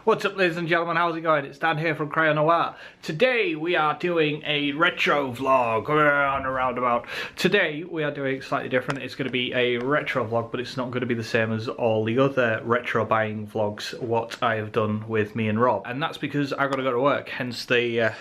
What's up, ladies and gentlemen, how's it going? It's Dan here from Cryonoir. Today we are doing a retro vlog on a roundabout. Today we are doing slightly different. It's going to be a retro vlog, but it's not going to be the same as all the other retro buying vlogs what I have done with me and Rob. And that's because I've got to go to work, hence the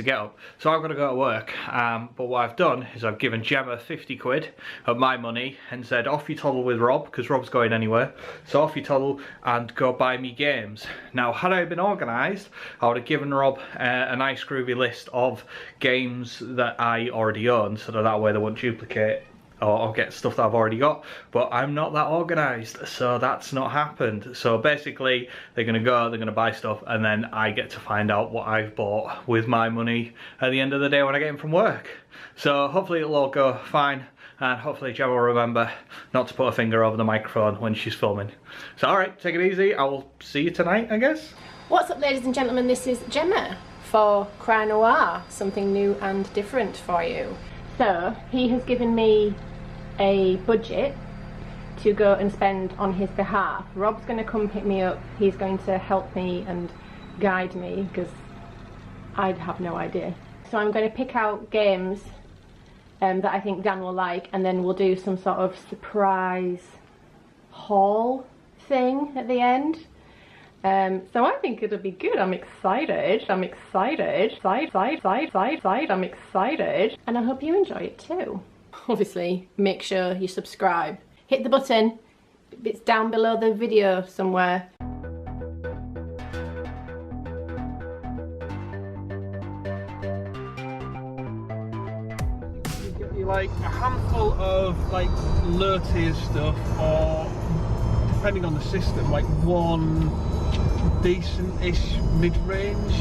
get up. So I've got to go to work, but what I've done is I've given Gemma 50 quid of my money and said off you toddle with Rob, because Rob's going anywhere, so off you toddle and go buy me games. Now had I been organised, I would have given Rob a nice groovy list of games that I already own, so that way they won't duplicate or get stuff that I've already got, but I'm not that organised, so that's not happened. So basically they're going to go, they're going to buy stuff, and then I get to find out what I've bought with my money at the end of the day when I get in from work. So hopefully it'll all go fine, and hopefully Gemma will remember not to put a finger over the microphone when she's filming. So alright, take it easy, I will see you tonight, I guess. What's up, ladies and gentlemen, this is Gemma for Cryonoir, something new and different for you. So he has given me a budget to go and spend on his behalf. Rob's going to come pick me up. He's going to help me and guide me because I'd have no idea. So I'm going to pick out games that I think Dan will like, and then we'll do some sort of surprise haul thing at the end. So I think it'll be good. I'm excited. I'm excited. I'm excited. And I hope you enjoy it too. Obviously, make sure you subscribe. Hit the button. It's down below the video somewhere. You like a handful of like low tier stuff, or depending on the system, like one decent-ish mid-range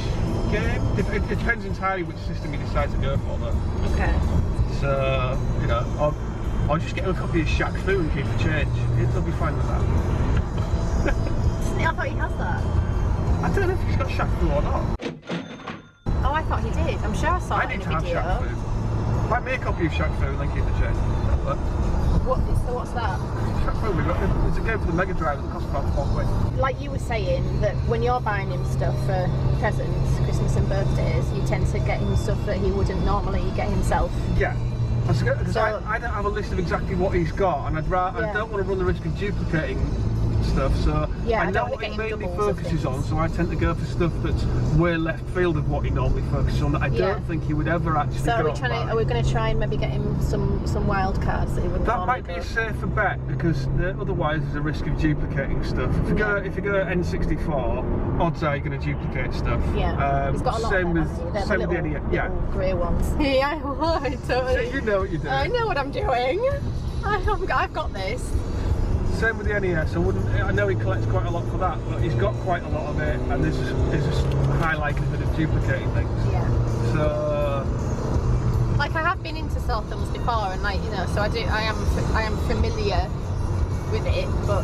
game. It depends entirely which system you decide to go for, though. Okay. So, you know, I'll just get him a copy of Shaq Fu and keep the change. He'll be fine with that. I thought he has that. I don't know if he's got Shaq Fu or not. Oh, I thought he did. I'm sure I saw it in a video. I need to have Shaq Fu. Buy me a copy of Shaq Fu and then keep the change. So what's that? Shaq Fu, it's a game for the Mega Drive that costs about £4. Like you were saying, that when you're buying him stuff for presents, Christmas and birthdays, you tend to get him stuff that he wouldn't normally get himself. Yeah. Because I don't have a list of exactly what he's got, and I don't want to run the risk of duplicating stuff, so yeah, I know what he mainly focuses on, so I tend to go for stuff that's way left field of what he normally focuses on that I don't think he would ever actually go. So are we going to try and maybe get him some wild cards that he wouldn't That might be a safer bet, because otherwise there's a risk of duplicating stuff. If you go N64, odds are you're going to duplicate stuff. Yeah, he's got a lot same of them, with same with the NES. Yeah, grey ones. Yeah, I would, totally. So you know what you're doing. I know what I'm doing. I've got this. Same with the NES. I know he collects quite a lot for that, but he's got quite a lot of it, and there's a high likelihood of duplicating things. Yeah. So, like, I have been into cell films before, and like, you know, so I am familiar with it, but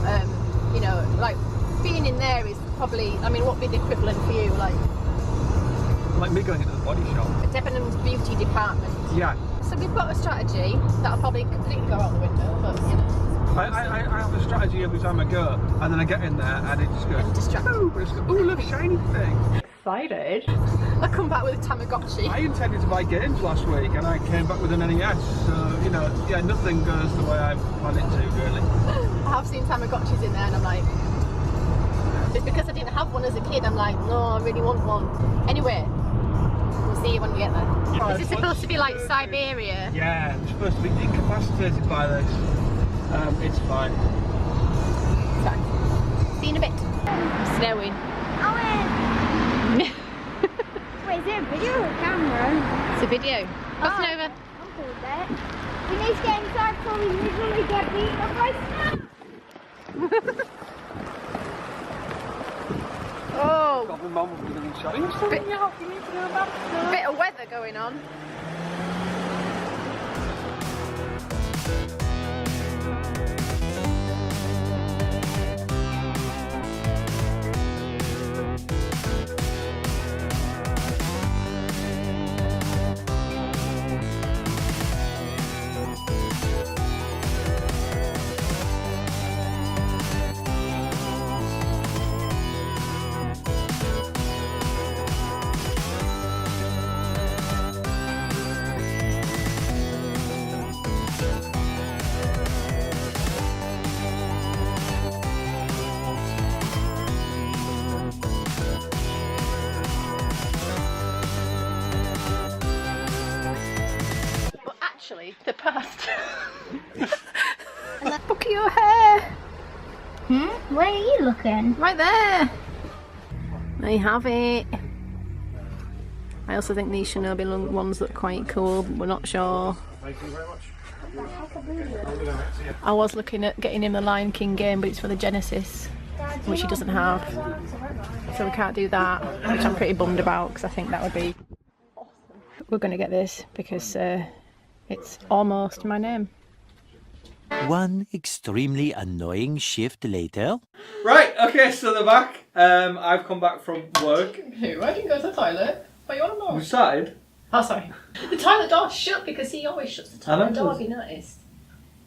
you know, like being in there is probably, I mean, what would be the equivalent for you, like me going into the body shop. Debenham's beauty department. Yeah. So we've got a strategy that'll probably completely go out the window, but you know. I have a strategy every time I go, and then I get in there and it just goes, ooh, look, shiny thing. Excited. I come back with a Tamagotchi. I intended to buy games last week and I came back with an NES, so, you know, yeah, nothing goes the way I planned it to, really. I have seen Tamagotchis in there and I'm like, it's because I didn't have one as a kid, I'm like, no, I really want one. Anyway, we'll see you when we get there. Yeah. Is this supposed to be like Siberia? Yeah, I'm supposed to be incapacitated by this. It's fine. So, see you in a bit. Snowing. Wait, is it a video or a camera? It's a video. Crossing over. I'm cool with that. We need to get inside before we literally get beaten up by snow. Oh. God, my mum will be doing shot. You still in your house, you need to know about it. Bit of weather going on. the past. Look at your hair. Where are you looking? Right there. There you have it. I also think these Shinobi ones look quite cool, but we're not sure. Thank you very much. I was looking at getting him the Lion King game, but it's for the Genesis, which he doesn't have. So we can't do that, which I'm pretty bummed about because I think that would be awesome. We're going to get this because it's almost my name. One extremely annoying shift later. Right, okay, so they're back. I've come back from work. Who? I didn't go to the toilet. What you want to know? We started. Oh, sorry. The toilet door's shut because he always shuts the toilet door, have you noticed?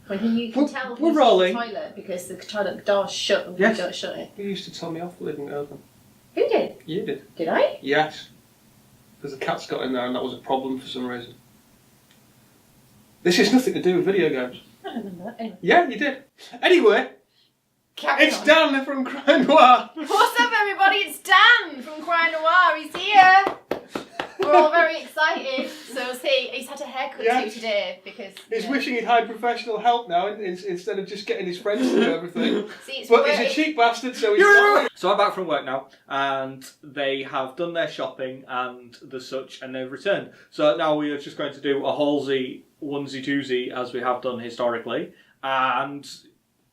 When you can tell we're he's rolling. in the toilet because the toilet door's shut and Yes. we don't shut it. You used to tell me off for leaving it open. Who did? You did. Did I? Yes. Because the cats got in there and that was a problem for some reason. This has nothing to do with video games. I don't remember that. Anyway. Yeah, you did. Anyway, Carry it's on. Dan from Cryonoir. What's up, everybody? It's Dan from Cryonoir. He's here. We're all very excited. So he's had a haircut Yes. too today because He's wishing he'd hired professional help now instead of just getting his friends to do everything. See, it's But where he's a it- cheap bastard, so he's not. So I'm back from work now, and they have done their shopping and the such, and they've returned. So now we are just going to do a Halsey onesie-twosie, as we have done historically. And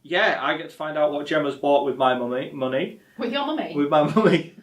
yeah, I get to find out what Gemma's bought with my money. with your mummy. With my money.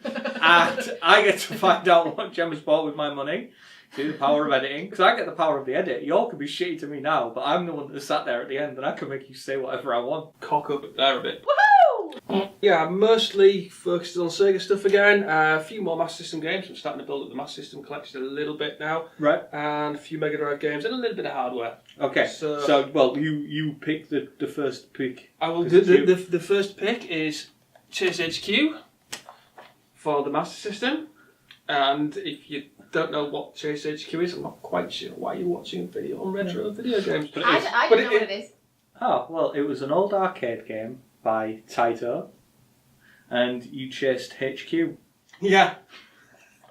And I get to find out what Gemma's bought with my money. See the power of editing. Because I get the power of the edit. Y'all can be shitty to me now, but I'm the one that sat there at the end and I can make you say whatever I want. Cock up there a bit. Woohoo! Yeah, I'm mostly focused on Sega stuff again. A few more Master System games. I'm starting to build up the Master System collection a little bit now. Right. And a few Mega Drive games and a little bit of hardware. Okay. So well, you pick the first pick. I will do the first pick is Chase HQ for the Master System. And if you don't know what Chase HQ is, I'm not quite sure why you're watching a video on retro video games. But it is. I But don't know what it is. Oh, well, it was an old arcade game by Taito, and you chased HQ. Yeah.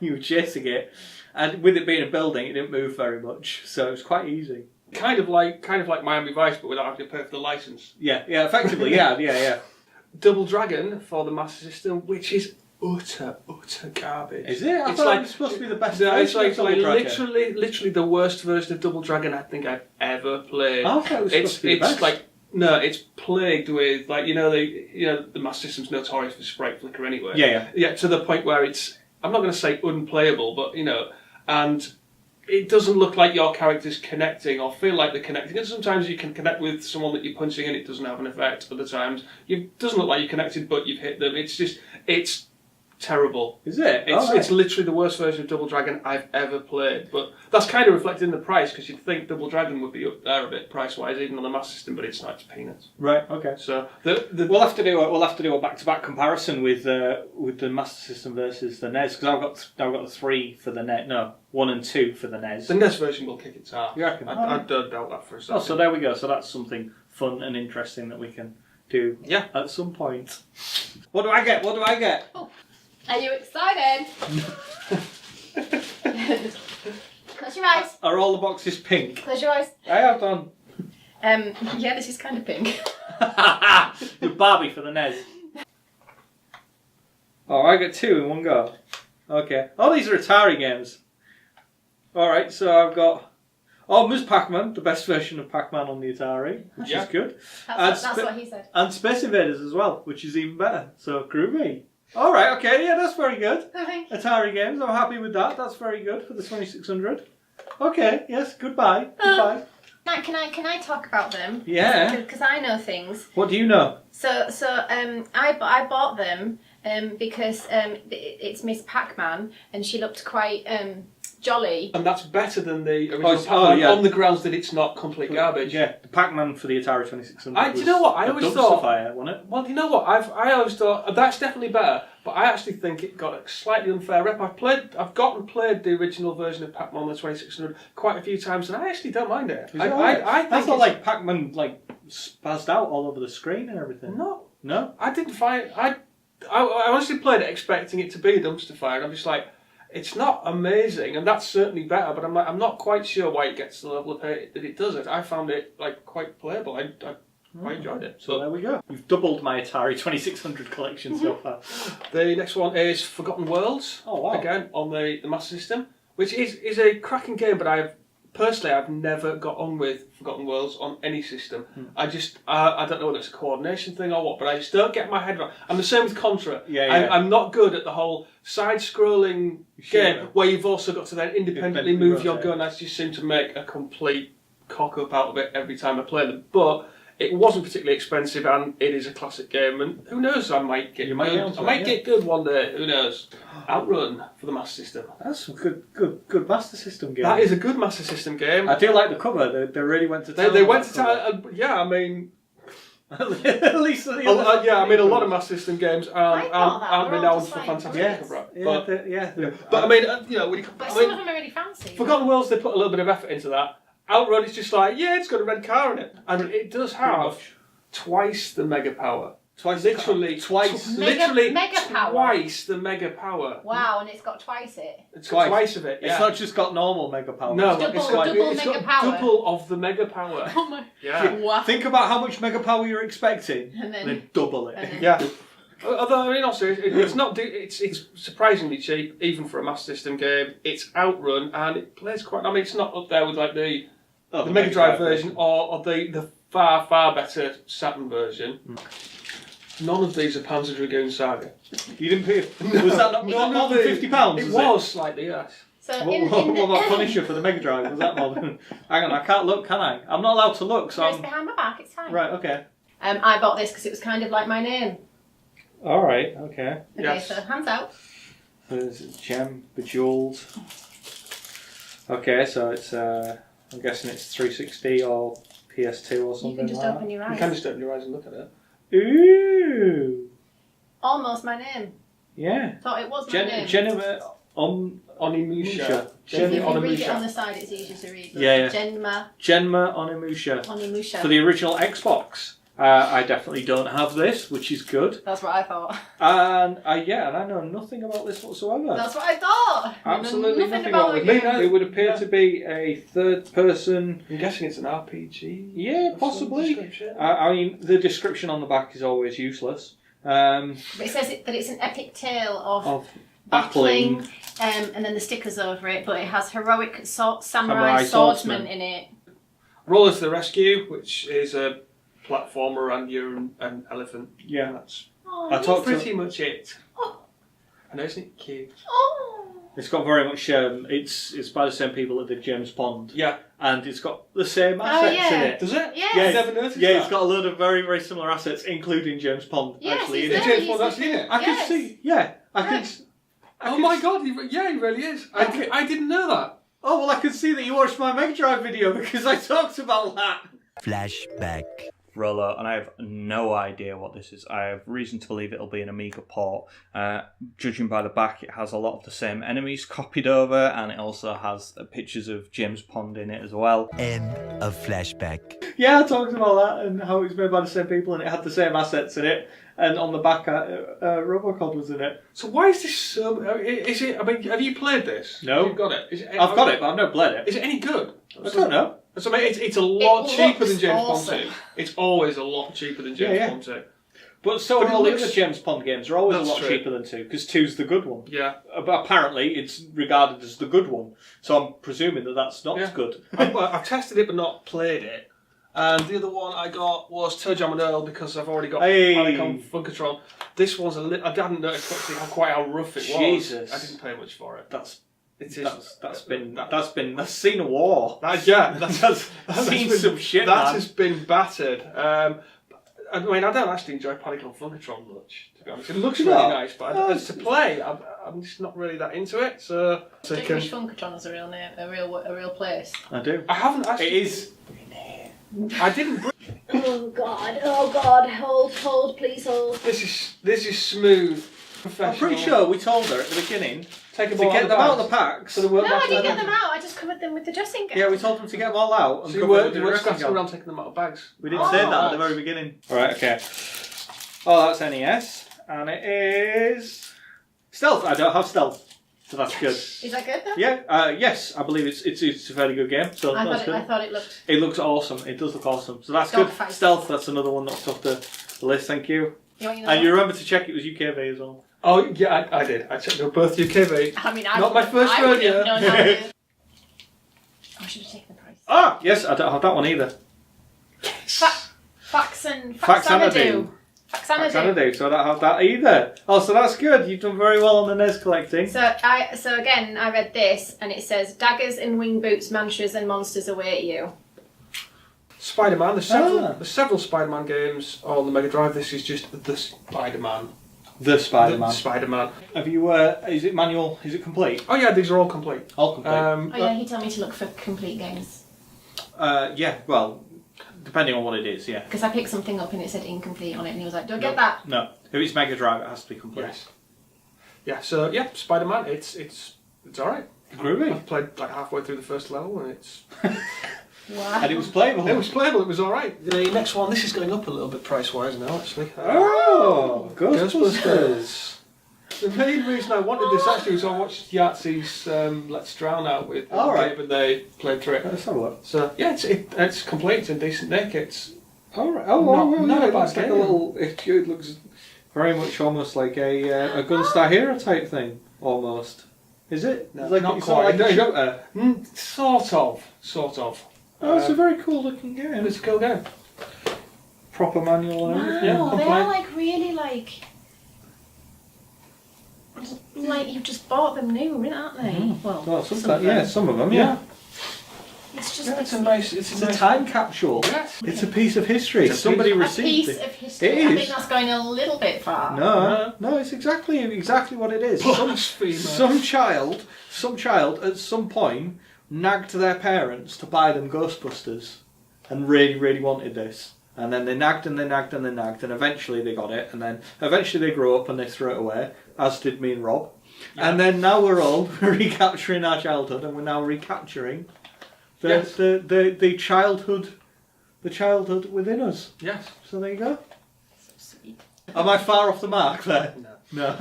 You were chasing it, and with it being a building, it didn't move very much, so it was quite easy. Kind of like Miami Vice, but without having to pay for the license. Yeah, effectively, yeah. Double Dragon for the Master System, which is utter garbage. Is it? I It's thought like- it was supposed to be the best No, it's version like of Double Dragon. literally the worst version of Double Dragon I think I've ever played. I thought it was supposed to be the best. like no, it's plagued with like the Master System's notorious for sprite flicker anyway. Yeah. To the point where it's I'm not going to say unplayable, but and it doesn't look like your character's connecting or feel like they're connecting. And sometimes you can connect with someone that you're punching and it doesn't have an effect. Other times it doesn't look like you're connected, but you've hit them. It's terrible. Is it? It's literally the worst version of Double Dragon I've ever played. But that's kind of reflected in the price because you'd think Double Dragon would be up there a bit price-wise, even on the Master System, but it's not. It's peanuts. Right. Okay. So We'll have to do a back-to-back comparison with the Master System versus the NES, because I've got the 3 for the NES. No, 1 and 2 for the NES. the NES version will kick its ass. You reckon? I don't doubt that for a second. Oh, so there we go. So that's something fun and interesting that we can do. Yeah. At some point. What do I get? Are you excited? Close your eyes. Are all the boxes pink? Close your eyes. I have done. Yeah, this is kind of pink. The Barbie for the NES. Oh, I get 2 in one go. Okay. Oh, these are Atari games. Alright, so I've got... Oh, Ms. Pac-Man, the best version of Pac-Man on the Atari, which is good. That's what he said. And Space Invaders as well, which is even better. So, groovy. Alright, okay, yeah, that's very good. Okay. Atari games, I'm happy with that. That's very good for the 2600. Okay, yes, goodbye. Goodbye. Now, can I talk about them? Yeah. Because I know things. What do you know? So I bought them because it's Miss Pac-Man and she looked quite jolly. And that's better than the original Oh, Pac-Man yeah. on the grounds that it's not complete garbage. Yeah, the Pac-Man for the Atari 2600 Do you know what? I a always dumpster thought... fire, wasn't it? Well, you know what? I always thought that's definitely better, but I actually think it got a slightly unfair rep. I've gotten played the original version of Pac-Man on the 2600 quite a few times, and I actually don't mind it. I thought like Pac-Man like spazzed out all over the screen and everything. No, I didn't find. I honestly played it expecting it to be a dumpster fire, and I'm just like, It's not amazing, and that's certainly better. But I'm not quite sure why it gets to the level of hate that it does. I found it like quite playable. I enjoyed it. So there we go. You've doubled my Atari 2600 collection so far. The next one is Forgotten Worlds. Oh wow! Again on the Master System, which is a cracking game, but I've never got on with Forgotten Worlds on any system. I just I don't know whether it's a coordination thing or what, but I just don't get my head around. I'm the same with Contra. I'm not good at the whole side-scrolling game where you've also got to then independently move your gun. I just seem to make a complete cock up out of it every time I play them. But it wasn't particularly expensive, and it is a classic game. And who knows? I might get get good one day. Who knows? Outrun for the Master System. That's a good Master System game. That is a good Master System game. I do like the cover. They really went to town. They went to town. Yeah, I mean. At least the I mean, a lot of Master System games aren't renowned for fantastic cover. But I mean, when some of them are really fancy. Forgotten Worlds, they put a little bit of effort into that. Outrun is just like, it's got a red car in it, and it does have twice the mega power. Literally twice the mega power. Wow, and it's got twice it. It's got twice of it. Yeah. It's not just got normal mega power. No, it's got double of the mega power. Oh my! Yeah. Wow. Think about how much mega power you're expecting, and then double it. Yeah. Although I mean, also it's not. It's surprisingly cheap, even for a Master System game. It's Outrun, and it plays quite. I mean, it's not up there with like the Mega Drive version or the far better Saturn version. None of these are Panzer Dragoon Saga. You didn't pay. Was that not more than £50? It was slightly, yes. So what about Punisher for the Mega Drive? Was that more than? Hang on, I can't look, can I? I'm not allowed to look, so. It's behind my back. It's fine. Right. Okay. I bought this because it was kind of like my name. All right. Okay. Okay. So hands out. There's Gem Bejeweled. Okay, so it's I'm guessing it's 360 or PS2 or something. You can just like open your eyes. You can just open your eyes and look at it. Ooh. Almost my name. Yeah. Thought it was my name. Jennifer Onimusha. If you read it on the side, it's easier to read. Yeah. Genma Onimusha. For the original Xbox. I definitely don't have this, which is good. That's what I thought. And I know nothing about this whatsoever. That's what I thought. Absolutely nothing about it. It would appear to be a third-person. I'm guessing it's an RPG. Yeah, possibly. I mean, the description on the back is always useless. But it says that it's an epic tale of battling, and then the stickers over it. But it has heroic samurai swordsman in it. Roller to the Rescue, which is a platformer, and you're an elephant. Yeah, that's pretty much it. Oh. And isn't it cute? Oh. It's got very much. It's by the same people that did James Bond. Yeah, and it's got the same assets in it. Does it? Yes. Yeah, I never noticed that. It's got a load of very, very similar assets, including James Bond. Yes, actually, he's James Bond actually in it. I can see. Yeah, I can. Oh my god! He really is. I didn't know that. Oh well, I can see that you watched my Mega Drive video because I talked about that. Flashback. Rolo, and I have no idea what this is. I have reason to believe it'll be an Amiga port. Judging by the back, it has a lot of the same enemies copied over, and it also has pictures of James Bond in it as well. End of flashback. Yeah, I talked about that and how it was made by the same people, and it had the same assets in it. And on the back, Robocod was in it. So why is this so? Is it? I mean, have you played this? No. You've got it. I've got it, but I've never played it. Is it any good? I don't know. So I mean, it's a lot cheaper than James awesome. Bond 2. It's always a lot cheaper than James Bond 2. But so are all the other James Bond games are always a lot true. cheaper than 2, because 2's the good one. Yeah. But apparently it's regarded as the good one, so I'm presuming that that's not good. I've tested it but not played it. And the other one I got was Toe Jam and Earl because I've already got Panic on Funkatron. This one's I hadn't noticed quite how rough it was. Jesus. I didn't pay much for it. That's seen a war. That's seen some shit. That has been battered. I mean, I don't actually enjoy Panic on Funkatron much, to be honest. It looks really nice, but as to play, I'm just not really that into it. So Do you wish Funkatron was a real name, a real place? I do. I haven't actually. It is. I didn't. Oh God! Hold, please hold. This is smooth, professional. I'm pretty sure we told her at the beginning to get them out of the packs. So No, I didn't get them out. I just covered them with the dressing gown. Yeah, we told them to get them all out. And so you weren't scratching around taking them out of bags. We didn't say that at the very beginning. Alright, okay. Oh, that's NES. And it is... Stealth. I don't have Stealth. So that's good. Is that good though? Yeah, yes, I believe it's a fairly good game. So that's good. I thought it looked. It looks awesome. It does look awesome. So that's Dog good. fight. Stealth, that's another one that's off the list. Thank you. And you remember to check it was UKV as well. Oh yeah, I did. I checked they were both UKV. I mean, Not my first I wouldn't rodeo. have known how it is. I should have taken the price. Ah, yes, I don't have that one either. Faxanadu. Faxanadu, so I don't have that either. Oh, so that's good. You've done very well on the NES collecting. So again, I read this, and it says daggers and wing boots, mantras, and monsters await you. Spider-Man. There's several Spider-Man games on the Mega Drive. This is just the Spider-Man. The Spider-Man. The Spider-Man. Have you? Is it manual? Is it complete? Oh yeah, these are all complete. All complete. Oh yeah, he told me to look for complete games. Yeah. Well, depending on what it is, yeah. Because I picked something up and it said incomplete on it, and he was like, "Don't get that." No. If it's Mega Drive, it has to be complete. Yes. Yeah. So yeah, Spider-Man. It's all right. Groovy. I've played like halfway through the first level, and it's. Wow. And it was playable. It was playable. It was all right. The next one. This is going up a little bit price-wise now, actually. Oh, Ghostbusters. The main reason I wanted this actually was I watched Yahtzee's Let's Drown Out with All right. Dave, and they played through it. Let's have a look. So yeah, it's complete. It's in decent nick. It's All right. Oh, Not a it bad looks like a game. little. It looks very much almost like a Gunstar Hero type thing. Almost. Is it? No, Like, not it's quite. Like a shooter. sort of. Oh, it's a very cool looking game. It's a cool game. Proper manual and Wow, everything. Yeah, they complete. are like really like you've just bought them new, aren't they? Well, Well, some sometimes, of them. yeah, some of them, yeah. It's just Yeah, it's a nice. It's a time capsule. Yes. It's a piece of history. It's a Somebody a received piece it. of history. It I is. think that's going a little bit far. No, it's exactly what it is. Blasphemer. Some child at some point nagged their parents to buy them Ghostbusters, and really wanted this. And then they nagged and they nagged and they nagged, and eventually they got it. And then eventually they grew up and they threw it away, as did me and Rob. Yeah. And then now we're all recapturing our childhood, and we're now recapturing the childhood within us. Yes. So there you go. So sweet. Am I far off the mark there? No. No.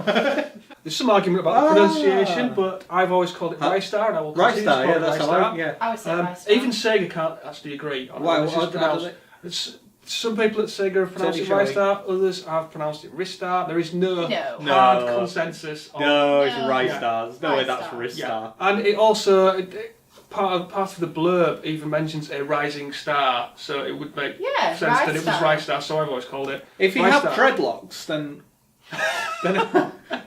There's some argument about the pronunciation, but I've always called it Rystar, and I will continue to Rystar, call yeah, it that's how Rystar. yeah. I would say rice. Even Sega can't actually agree on Why? how this is How does pronounced. it? Some people at Sega have pronounced it Totally showing. Rystar, others have pronounced it Ristar. There is no No. hard No. consensus on No, it's No. Rystar. There's no way that's Rystar. Ristar. Yeah. And it also part of the blurb even mentions a rising star, so it would make Yeah, sense that it was Rystar. Rystar. So I've always called it. If you have Rystar. dreadlocks, then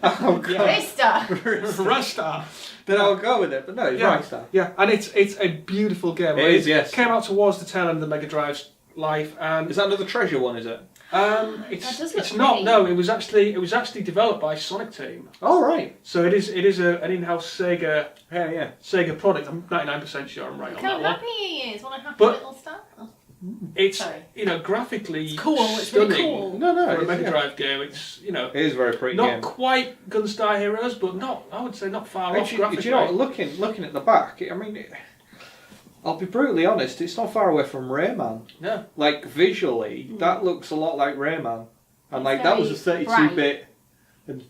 I'll go. Rista. Rystar. Then I'll go with it. But no, it's Yeah. Rystar. Yeah, and it's a beautiful game. It is, yes. Came out towards the tail end of the Mega Drive's life, and Is that another treasure one? Is it? That it's does look it's not. pretty. No, it was actually developed by Sonic Team. Oh right. So it is an in-house Yeah. Sega product. I'm 99% sure I'm right on Look how that one. happy he is. What a happy But- little star. It's Sorry. graphically It's cool, it's stunning really cool. No, for a it's, Mega yeah. Drive game. It's It is a very pretty not game. quite Gunstar Heroes, but I would say not far off Actually, graphically. do you know what? Looking at the back, I mean, I'll be brutally honest. It's not far away from Rayman. No. Like visually, that looks a lot like Rayman, and like that was a very 32-bit.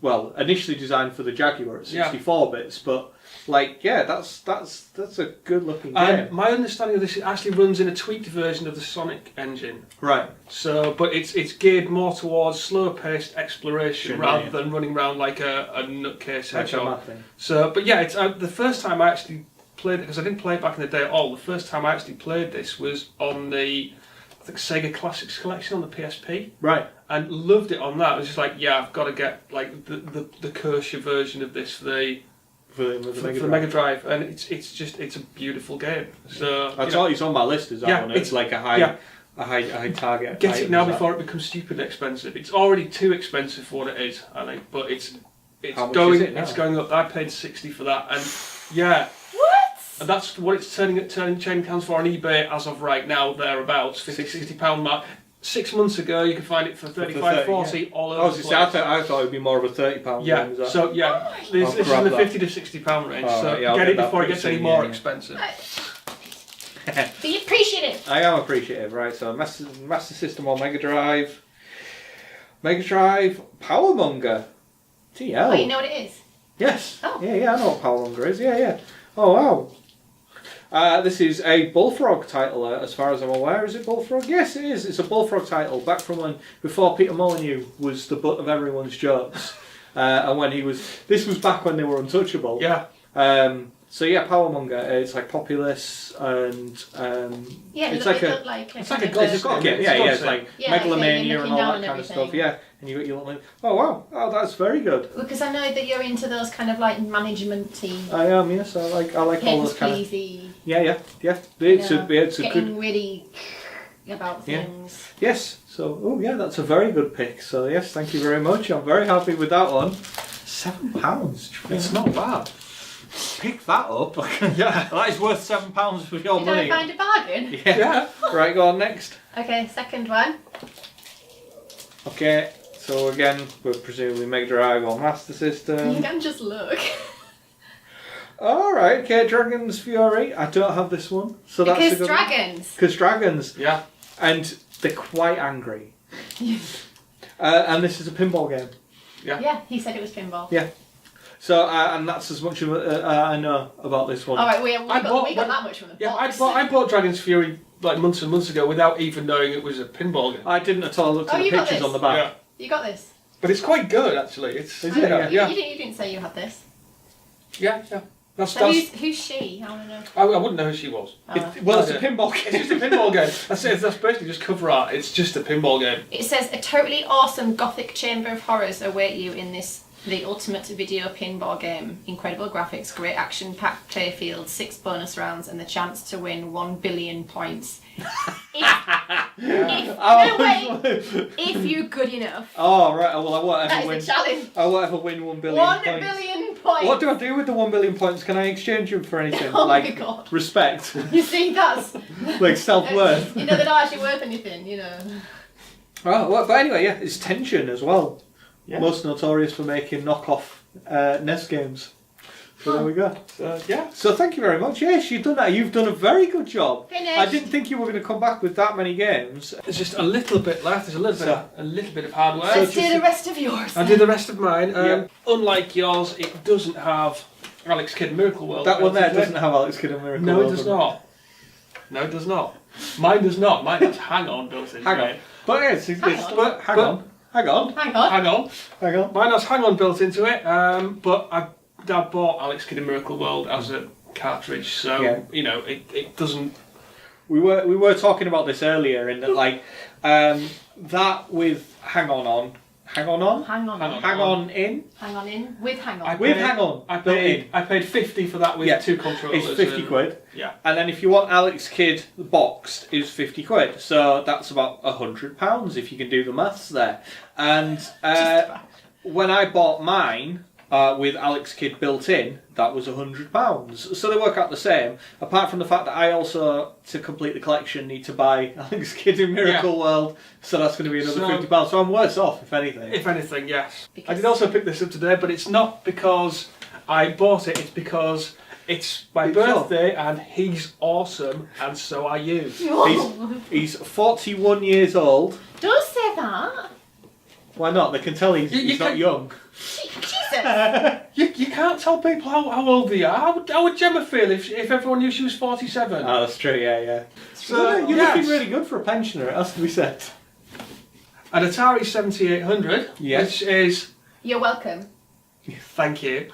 Well, initially designed for the Jaguar at Yeah. 64 bits, but like that's a good looking And game. my understanding of this, it actually runs in a tweaked version of the Sonic engine. Right. So, but it's geared more towards slower-paced exploration Sure, rather yeah. than running around like a nutcase Like a hedgehog. mad thing. So, but yeah, it's the first time I actually played it, because I didn't play it back in the day at all. The first time I actually played this was on the, I think, Sega Classics collection on the PSP, Right. and loved it on that. It was just like, yeah, I've got to get like the Kershaw version of this for the For the Mega Drive, and it's a beautiful game. So I you thought know, it's on my list as that Yeah, one. it's- It's like a high yeah. a high target. get item, it now is that? before it becomes stupidly expensive. It's already too expensive for what it is, I think, but it's How much going is it now? it's going up. I paid 60 for that, and yeah. What? And that's what it's turning chain counts for on eBay as of right now, thereabouts, 50, 60 pound mark. 6 months ago, you could find it for 35, 30, 40 all over I the was place. I thought it would be more of a £30 Yeah, game. Is that? so yeah, this is grab in the that. 50 to 60 pound range. Oh, so right, yeah, I'll get get it that before it pretty gets any soon, more yeah. expensive. Be appreciative. I am appreciative, right? So Master System on Mega Drive Power Monger. TL. Oh, you know what it is? Yes. Oh. Yeah, I know what Powermonger is. Yeah. Oh, wow. This is a Bullfrog title, as far as I'm aware. Is it Bullfrog? Yes, it is. It's a Bullfrog title, back from when, before Peter Molyneux was the butt of everyone's jokes. And when this was back when they were untouchable. Yeah. So yeah, Powermonger. It's like Populous and Yeah, it's it looked like it's like a kind gold of- it's a god sim, game. it's a god It's sim. like Yeah, like megalomania you're and looking all down that and kind of stuff. everything. Yeah, and you got your little. Oh wow! Oh, that's very good. Because I know that you're into those kind of like management-y, I am. Yes, I like all those kind of. pleasy, Yeah. It's you know, it's a getting good. really about Yeah. things. Yes. So that's a very good pick. So yes, thank you very much. I'm very happy with that one. £7. It's not bad. Pick that up. Yeah. That is worth £7 for your Did money. I find a bargain? Yeah. Right, go on next. Okay, second one. Okay. So again, we're presumably Mega Drive or Master You System. can just look. All right. Okay, Dragon's Fury. I don't have this one, so that's a Because good one. dragons. Because dragons, Yeah. and they're quite angry. And this is a pinball game. Yeah, he said it was pinball. Yeah. So, and that's as much of I know about this one. Alright, we I got bought- that much from the Yeah, box. I bought Dragon's Fury like months and months ago without even knowing it was a pinball game. I didn't at all look Oh, at the you got pictures this? on the back. Yeah. You got this? But it's quite good actually. It's Is it? Yeah. You didn't say you had this. Yeah. That's So who's she? I want to know. I wouldn't know who she was. Well, it's a Okay. pinball It's game. just a pinball game. That's basically just cover art. It's just a pinball game. It says a totally awesome gothic chamber of horrors await you in the ultimate video pinball game. Incredible graphics, great action-packed playfield, 6 bonus rounds, and the chance to win 1 billion points. If you're good enough. Oh right. Well, I won't That ever win. is a challenge. I won't ever win 1 billion 1 points. billion points. What do I do with the 1 billion points? Can I exchange them for anything? Oh my like God. respect, You see, that's like self-worth. you know they're not actually worth anything. You know. Oh, well, but anyway, yeah, it's Tension as well. Yeah. Most notorious for making knockoff NES games. So there we go. Yeah. So thank you very much. Yes, you've done that. You've done a very good job. Finished. I didn't think you were going to come back with that many games. There's just a little bit left. There's a little bit of hardware. Let's do the rest of yours. I'll do the rest of mine. Yeah. Unlike yours, it doesn't have Alex Kidd Miracle World. That one there built into doesn't have Alex Kidd and Miracle No, it World does on not. No, it does not. Mine does not. Mine has Hang On built in. Hang on. But yeah, it's Hang on. but hang on. Hang on. Hang on. Hang on. Mine has Hang On built into it, but I bought Alex Kidd in Miracle World as a cartridge, so Yeah. you know it doesn't. We were talking about this earlier in that like that with Hang On. Hang on. Hang on. Hang On in. Hang on in with hang on. I With paid- Hang On, I built paid in. I paid 50 for that with Yeah. 2 controllers. It's 50 and- quid. Yeah. And then if you want Alex Kidd boxed, is 50 quid. So that's about £100 if you can do the maths there. And when I bought mine with Alex Kidd built in, that was £100. So they work out the same. Apart from the fact that I also, to complete the collection, need to buy Alex Kidd in Miracle World. So that's going to be another So- £50. So I'm worse off, if anything. If anything, yes. Because- I did also pick this up today, but it's not because I bought it. It's because it's my It's your- birthday and he's awesome, and so are you. He's 41 years old. Don't say that. Why not? They can tell You he's not can- young. Jesus. You can't tell people how old they are. How would Gemma feel if everyone knew she was 47? Oh, that's true, yeah. So, You're yes. looking really good for a pensioner, it has to be said. An Atari 7800, Yes. which is, You're welcome. thank you,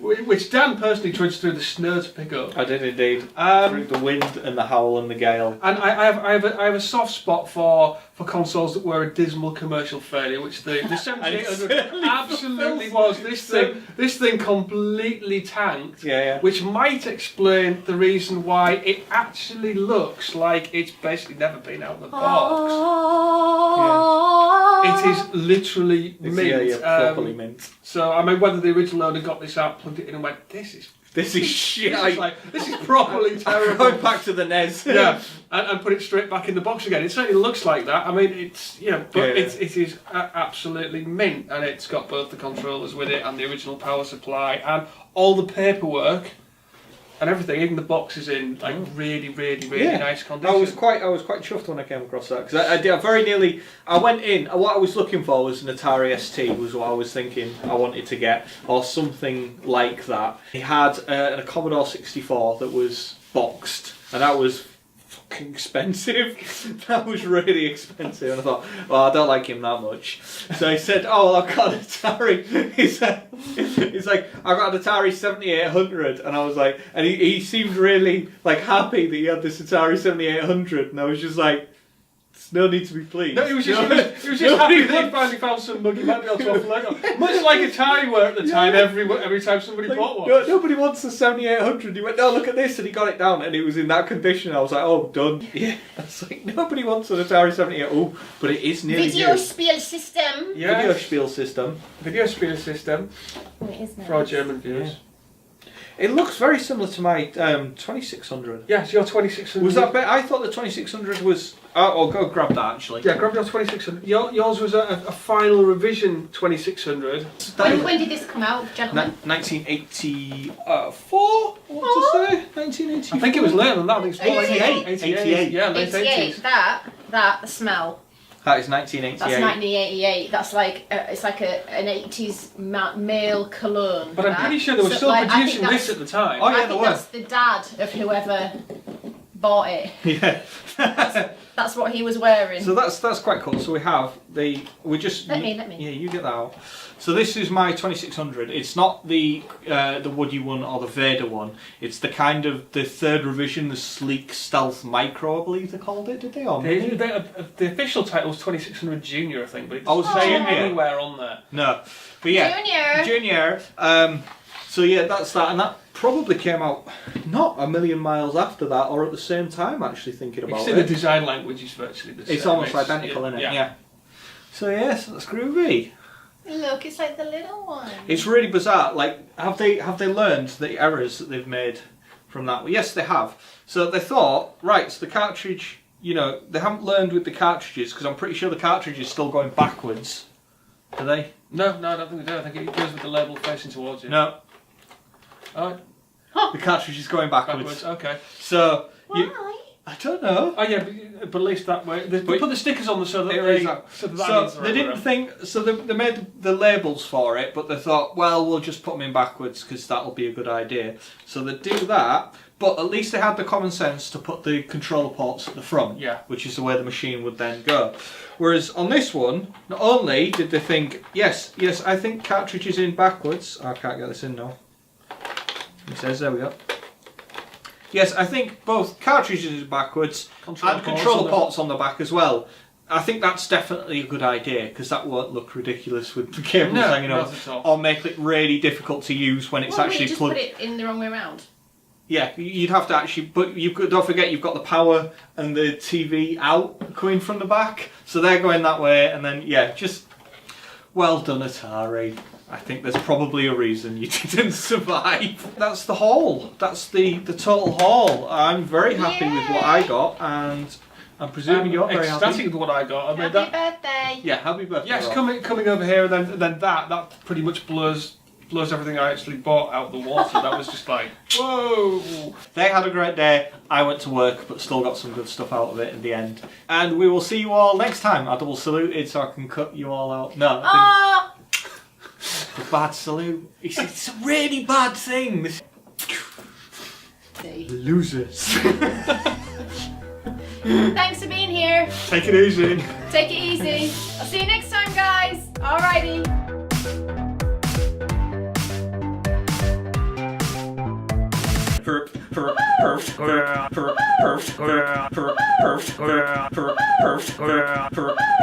which Dan personally trudged through the snow to pick up. I did indeed. Through the wind and the howl and the gale. And I have a soft spot for consoles that were a dismal commercial failure, which the 7800 certainly absolutely fulfills was. This thing completely tanked, Yeah. which might explain the reason why it actually looks like it's basically never been out of the box. It is literally mint. Yeah, properly mint. So I mean, whether the original owner got this out, plugged it in, and went, "This is This is shit. this is properly terrible." Going back to the NES. Yeah, and put it straight back in the box again. It certainly looks like that. I mean, it's but Yeah. it is absolutely mint, and it's got both the controllers with it and the original power supply and all the paperwork and everything. Even the box is in like really nice condition. I was quite chuffed when I came across that because I very nearly. I went in. What I was looking for was an Atari ST. Was what I was thinking I wanted to get, or something like that. He had a Commodore 64 that was boxed, and that was fucking expensive. That was really expensive, and I thought, well, I don't like him that much. So he said, "Oh, well, I've got an Atari." He's like, "I've got an Atari 7800," and I was like, and he seemed really like happy that he had this Atari 7800, and I was just like, "There's no need to be pleased." No, he was just happy that he finally found somebody who might be able to offer Lego. Much like Atari were at the time, every time somebody bought one. Nobody wants a 7800. He went, "No, look at this," and he got it down, and it was in that condition. I was like, "Oh, done." Yeah, that's like nobody wants an Atari 78. Oh, but it is nearly Video new. spiel system. Yeah. Video spiel system. Video spiel system Oh, it is nice. for our German viewers. It looks very similar to my 2600. Yes, your 2600. Was that better? I thought the 2600 was. I'll go grab that actually. Yeah, grab your 2600. Yours was a final revision 2600. When did this come out, gentlemen? 1984. What to say? 1984. I think it was later than that. I think it's more like 88. 88. Yeah, late 88. 80s. That the smell. That is 1988. That's 1988. That's like it's like an 80s male cologne. But I'm pretty sure they were still I think producing that's- this at the time. Oh, yeah, I they think were. that's the dad of whoever bought it. Yeah. That's what he was wearing. So that's quite cool. So we just Let me. Yeah, you get that out. So this is my 2600. It's not the Woody one or the Vader one. It's the kind of the third revision, the sleek stealth micro, I believe they called it. Did they? Or The official title was 2600 Junior, I think, but it Oh, doesn't say Junior. anywhere on there. No, but yeah, Junior. So yeah, that's that, and that probably came out not a million miles after that, or at the same time. Actually, thinking You about can see the it, design language is virtually the same. it's almost identical, isn't it? Yeah. So yes, that's groovy. Look, it's like the little one. It's really bizarre. Like, have they learned the errors that they've made from that? Well, yes, they have. So they thought, right, so the cartridge, they haven't learned with the cartridges, because I'm pretty sure the cartridge is still going backwards. Do they? No, I don't think they do. I think it goes with the label facing towards you. No. Oh, The cartridge is going backwards. okay. So, Why? I don't know. Oh yeah, but at least that way. They put the stickers on so that It they... is that. So that So means they didn't think. So they made the labels for it, but they thought, well, we'll just put them in backwards because that'll be a good idea. So they do that, but at least they had the common sense to put the controller ports at the front, Yeah. which is the way the machine would then go. Whereas on this one, not only did they think, yes, I think cartridge is in backwards. I can't get this in now. It says, there we go. Yes, I think both cartridges is backwards and controller ports on the back as well. I think that's definitely a good idea because that won't look ridiculous with the cables hanging not off, at all. or make it really difficult to use when it's actually just plugged. put it in the wrong way around. Yeah, you'd have to actually, but don't forget you've got the power and the TV out coming from the back, so they're going that way, and then just well done, Atari. I think there's probably a reason you didn't survive. That's the haul. That's the total haul. I'm very happy with what I got, and I'm presuming you're very happy. Ecstatic with what I got. I mean, Happy birthday. Yeah, happy birthday. Yes, Rob. coming over here, and then that pretty much blows everything I actually bought out the water. That was just like, whoa. They had a great day. I went to work, but still got some good stuff out of it in the end. And we will see you all next time. I double saluted so I can cut you all out. No, Ah! the bad salute. It's a really bad thing. Losers. Thanks for being here. Take it easy. Take it easy. I'll see you next time, guys. Alrighty.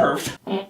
Perf.